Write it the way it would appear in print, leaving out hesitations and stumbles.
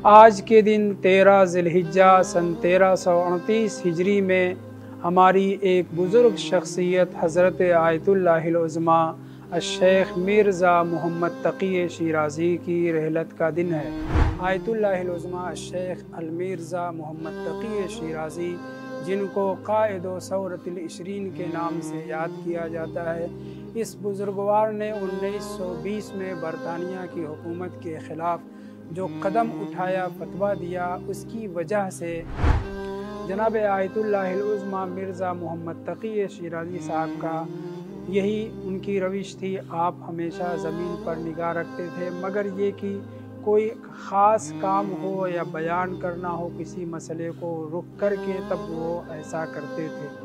आज के दिन 13 ज़िलहिज्जा सन 1338 हिजरी में हमारी एक बुज़ुर्ग शख्सियत हज़रत आयतुल्लाहिल उज़्मा शेख मिर्ज़ा मोहम्मद तक़ी शिराज़ी की रहलत का दिन है। आयतुल्लाहिल उज़्मा शेख अल मिर्ज़ा मोहम्मद तक़ी शिराज़ी, जिनको क़ाइद सौरतुल इशरीन के नाम से याद किया जाता है, इस बुज़ुर्गवार ने 1920 में बरतानिया की हुकूमत के ख़िलाफ़ जो कदम उठाया, फतवा दिया, उसकी वजह से जनाब आयतुल्लाहिल उज़्मा मिर्ज़ा मोहम्मद तक़ी शिराज़ी साहब का यही उनकी रविश थी। आप हमेशा ज़मीन पर निगाह रखते थे, मगर ये कि कोई ख़ास काम हो या बयान करना हो किसी मसले को रुख करके, तब वो ऐसा करते थे।